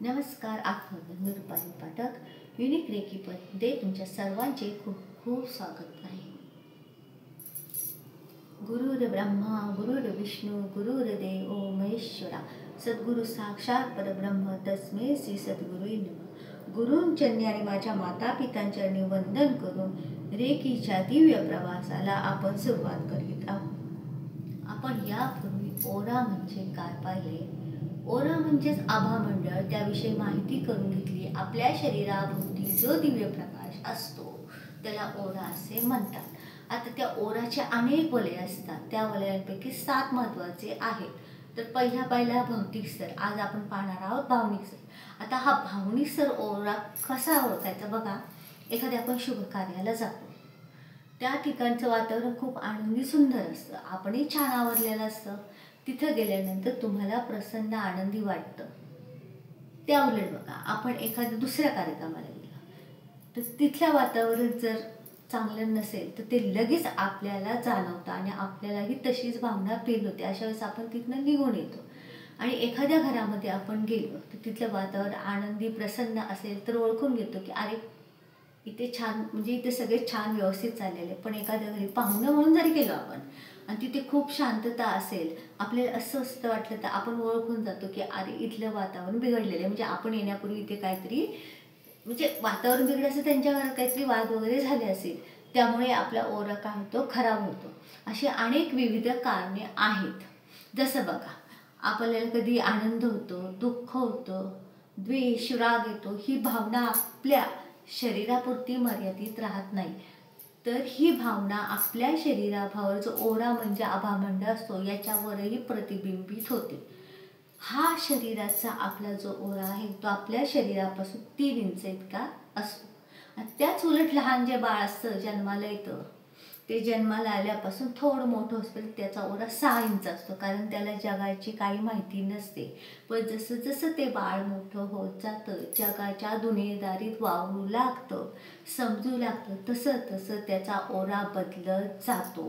नमस्कार आत्मोदन मी रुपाली पाठक युनिक रेकीमध्ये तुमच्या सर्वांचे खूप खूप स्वागत आहे. गुरुर ब्रह्मा गुरुर विष्णू गुरुर्देव महेश्वरा सद्गुरु साक्षात परब्रह्म तस्मै श्री सद्गुरुवे नमः. गुरूंचरणी आणि माझ्या माता पितांचरणी वंदन करून रेकीच्या दिव्य प्रवासाला आपण सुरुवात करीत आहोत. आपण यापूर्वी ओरा म्हणजे काय पाहिले? ओरा म्हणजेच आभामंडळ, त्याविषयी माहिती करून घेतली. आपल्या शरीराभोवती जो दिव्य प्रकाश असतो त्याला ओरा असे म्हणतात. आता त्या ओराचे अनेक वलय असतात. त्या वलयांपैकी 7 महत्त्वाचे आहेत. तर पहिला भौतिक स्तर. आज आपण पाहणार आहोत भावनिक स्तर. आता हा भावनिक स्तर ओरा कसा ओळखायचा बघा. एखाद्या आपण शुभ कार्याला जातो, त्या ठिकाणचं वातावरण खूप आनंदी सुंदर असतं, आपणही छान आवरलेलं असतं. तिथं गेल्यानंतर तुम्हाला प्रसन्न आनंदी वाटतं. त्या उलट बघा, आपण एखाद्या दुसऱ्या कार्यक्रमाला गेलो तर तिथलं वातावरण जर चांगलं नसेल तर ते लगेच आपल्याला जाणवतं आणि आपल्यालाही तशीच भावना फील होते. अशा वेळेस आपण तिथनं निघून येतो. आणि एखाद्या घरामध्ये आपण गेलो तर तिथलं वातावरण आनंदी प्रसन्न असेल तर ओळखून घेतो की अरे इथे छान, म्हणजे इथे सगळे छान व्यवस्थित चाललेले. पण एखाद्या घरी पाहुणं म्हणून जरी गेलो आपण आणि तिथे खूप शांतता असेल, आपल्याला अस्वस्थ वाटलं तर आपण ओळखून जातो की अरे इथलं वातावरण बिघडलेलं आहे. म्हणजे आपण येण्यापूर्वी इथे काहीतरी म्हणजे वातावरण बिघडलं असेल, त्यांच्या घरात काहीतरी वाद वगैरे झाले असेल, त्यामुळे आपला ओरा काय होतो, खराब होतो. अशी अनेक विविध कारणे आहेत. जसं बघा, आपल्याला कधी आनंद होतो, दुःख होतं, द्वेष, राग येतो. ही भावना आपल्या शरीरापुरती मर्यादित राहत नाही, तर ही भावना आपल्या शरीरावर जो ओरा म्हणजे आभामंडळ असतो याच्यावरही प्रतिबिंबित होते. हा शरीराचा आपला जो ओरा आहे तो आपल्या शरीरापासून 3 इंच इतका असतो. त्याच उलट लहान जे बाळ असतं, जन्माला येतं, ते जन्माला आल्यापासून थोडं मोठं होतं त्याचा ओरा 6 इंच असतो, कारण त्याला जगाची काही माहिती नसते. पण जसं जसं ते बाळ मोठं होत जातं, जगाच्या दुनियेदारीत वावरू लागतं, समजू लागतं, तसं तसं त्याचा ओरा बदलत जातो.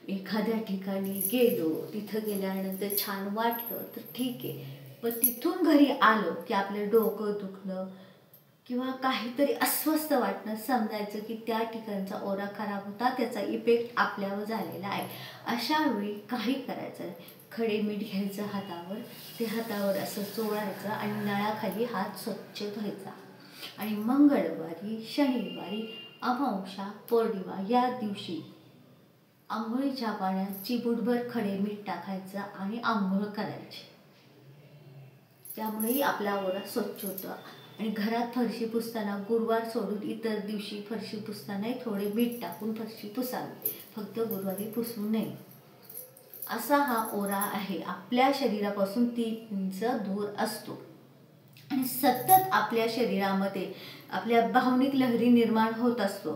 एखाद्या ठिकाणी गेलो, तिथं गेल्यानंतर छान वाटलं तर ठीक आहे, पण तिथून घरी आलो की आपलं डोकं दुखणं किंवा काहीतरी अस्वस्थ वाटणं, समजायचं की त्या ठिकाणचा ओरा खराब होता, त्याचा इफेक्ट आपल्यावर झालेला आहे. अशा वेळी काही करायचं नाही. खडे मीठ घ्यायचं हातावर, ते हातावर असं चोळायचं आणि नळाखाली हात स्वच्छ धुवायचा. आणि मंगळवारी, शनिवारी, अमावस्या, पौर्णिमा या दिवशी आंघोळीच्या पाण्यात चिमूटभर खडे मीठ टाकायचं आणि आंघोळ करायची. त्यामुळेही आपला ओरा स्वच्छ होतो. आणि घरात फरशी पुसताना गुरुवार सोडून इतर दिवशी फरशी पुसतानाही थोडे मीठ टाकून फरशी पुसावी, फक्त गुरुवारी पुसू नये. असा हा ओरा आहे, आपल्या शरीरापासून 3 इंच दूर असतो. आणि सतत आपल्या शरीरामध्ये आपल्या भावनिक लहरी निर्माण होत असतो.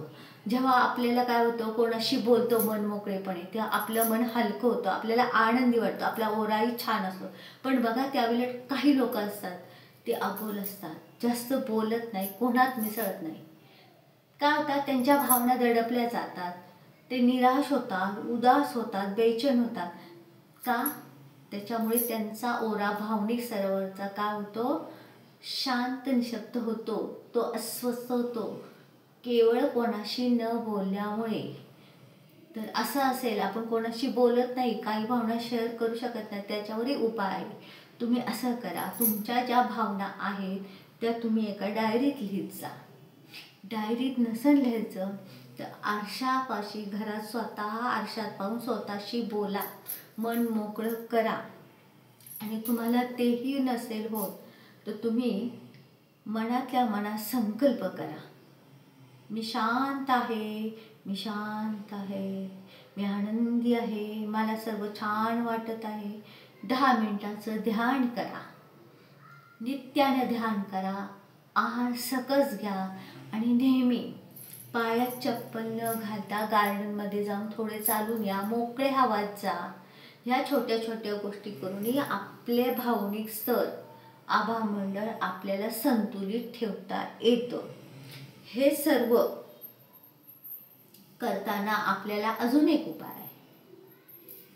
जेव्हा आपल्याला काय होतं, कोणाशी बोलतो मन मोकळेपणे, तेव्हा आपलं मन हलकं होतं, आपल्याला आनंदी वाटतो, आपला ओराही छान असतो. पण बघा, त्यावेळेला काही लोक असतात ते अबोल असतात, जास्त बोलत नाही, कोणात मिसळत नाही. काय होतात, त्यांच्या भावना दडपल्या जातात, ते निराश होतात, उदास होतात, बेचैन होतात. का? त्याच्यामुळे त्यांचा ओरा भावनिक स्तरावरचा काय होतो, शांत निशब्द होतो, तो अस्वस्थ होतो, केवळ कोणाशी न बोलल्यामुळे. तर असं असेल, आपण कोणाशी बोलत नाही, काही भावना शेअर करू शकत नाही, त्याच्यावरही उपाय आहे. तुम्ही असं करा, तुमच्या ज्या भावना आहेत त्या तुम्ही एका डायरीत लिहित जा. डायरीत नसेल लिहायचं तर आरशापाशी घरात स्वतः आरशात पाहून स्वतःशी बोला, मन मोकळं करा. आणि तुम्हाला तेही नसेल होत तर तुम्ही मनातल्या मनात संकल्प करा, मी शांत आहे, मी शांत आहे, मी आनंदी आहे, मला सर्व छान वाटत आहे. 10 मिनिटाचं ध्यान करा, नित्याने ध्यान करा. आहार सकस घ्या आणि नेहमी पायात चप्पल न घालता गार्डनमध्ये जाऊन थोडे चालून या, मोकळे हवेत जा. ह्या छोट्या छोट्या गोष्टी करूनही आपले भावनिक स्तर, आभामंडळ आपल्याला संतुलित ठेवता येतं. हे सर्व करताना आपल्याला अजून एक उपाय आहे,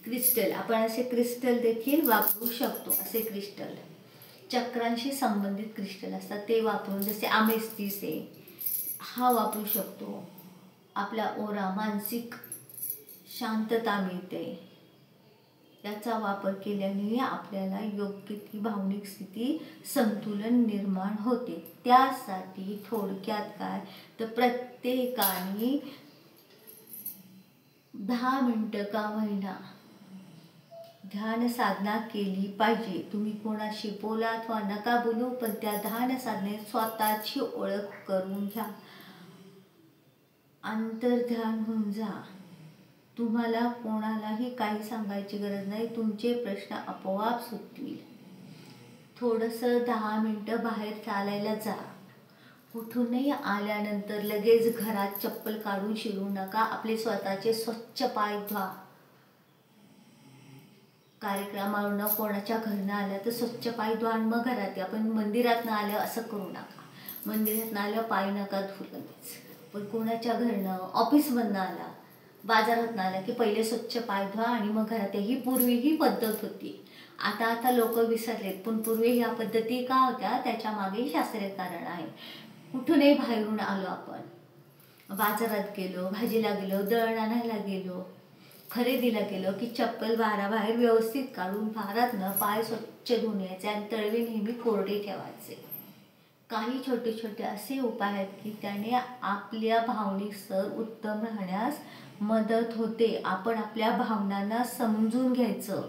क्रिस्टल. आपण असे क्रिस्टल देखील वापरू शकतो. असे क्रिस्टल चक्रांशी संबंधित क्रिस्टल असतात ते वापरून, जसे अमेथिस्ट आहे, हा वापरू शकतो. आपला ओरा, मानसिक शांतता मिळते. याचा वापर केल्याने आपल्याला योग्य ती भावनिक स्थिती, संतुलन निर्माण होते. त्यासाठी थोडक्यात काय तर प्रत्येकाने 10 मिनिटं का होईना ध्यान साधना केली पाहिजे. तुम्ही कोणाशी बोला अथवा नका बोलू, पण त्या ध्यान साधनेत स्वतःची ओळख करून घ्या. अंतर्ध्यान होऊन जा. तुम्हाला कोणालाही काही सांगायची गरज नाही. तुमचे प्रश्न आपोआप सुटतील. थोडंसं 10 मिनिटं बाहेर चालायला जा. कुठूनही आल्यानंतर लगेच घरात चप्पल काढून शिरू नका. आपले स्वतःचे स्वच्छ पाय धुवा. कार्यक्रमावरून कोणाच्या घरनं आल्या तर स्वच्छ पाय धुवा आणि मग घरात या. पण मंदिरातनं आलं असं करू नका. मंदिरातनं आलं पाय नका धुवू लगेच. पण कोणाच्या घरनं, ऑफिसमधनं आला, बाजारातनं आला की पहिले स्वच्छ पाय धुवा आणि मग घरात या. ही पूर्वी ही पद्धत होती. आता लोक विसरलेत, पण पूर्वी ह्या पद्धती का होत्या त्याच्या मागे शास्त्रीय कारण आहे. कुठूनही बाहेरून आलो आपण, बाजारात गेलो, भाजीला गेलो, दळण आणायला गेलो, खरेदीला गेलो की चप्पल बाहेर व्यवस्थित काढून बाहेरातनं पाय स्वच्छ धुवून यायचे आणि तळवे नेहमी कोरडे ठेवायचे. काही छोटे छोटे असे उपाय आहेत की त्याने आपल्या भावनिक स्तर उत्तम राहण्यास मदत होते. आपण आपल्या भावनांना समजून घ्यायचं.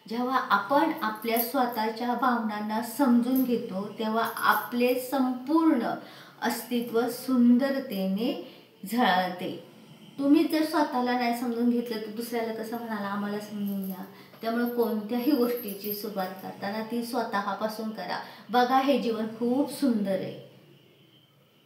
जेव्हा आपण आपल्या स्वतःच्या भावनांना समजून घेतो तेव्हा आपले संपूर्ण अस्तित्व सुंदरतेने झळाळते. तुम्ही जर स्वतःला नाही समजून घेतलं तर दुसऱ्याला कसं म्हणाला आम्हाला समजून घ्या. त्यामुळे कोणत्याही गोष्टीची सुरुवात करताना ती स्वतःपासून करा. बघा, हे जीवन खूप सुंदर आहे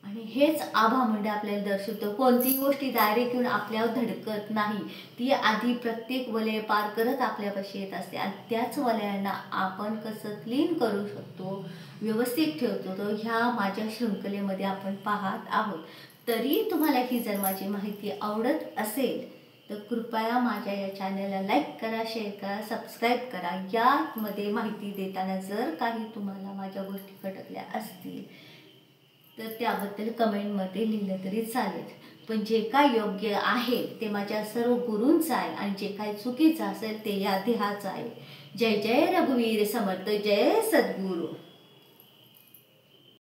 आणि हेच आभामंडळ आपल्याला दर्शवतं. कोणतीही गोष्टी डायरेक्ट येऊन आपल्यावर धडकत नाही. ती आधी प्रत्येक वलय पार करत आपल्यापाशी येत असते आणि त्याच वलयांना आपण कसं क्लीन करू शकतो, व्यवस्थित ठेवतो तो ह्या माझ्या शृंखलेमध्ये आपण पाहत आहोत. तरी तुम्हाला ही जर माझी माहिती आवडत असेल तर कृपया माझ्या या चॅनलला लाईक करा, शेअर करा, सबस्क्राईब करा. यामध्ये माहिती देताना जर काही तुम्हाला माझ्या गोष्टी खटकल्या असतील तर त्याबद्दल कमेंटमध्ये लिहिलं तरी चालेल. पण जे काय योग्य आहे ते माझ्या सर्व गुरूंचं आहे आणि जे काही चुकीचं असेल ते या देहाचं आहे. जय जय रघुवीर समर्थ, जय सद्गुरू.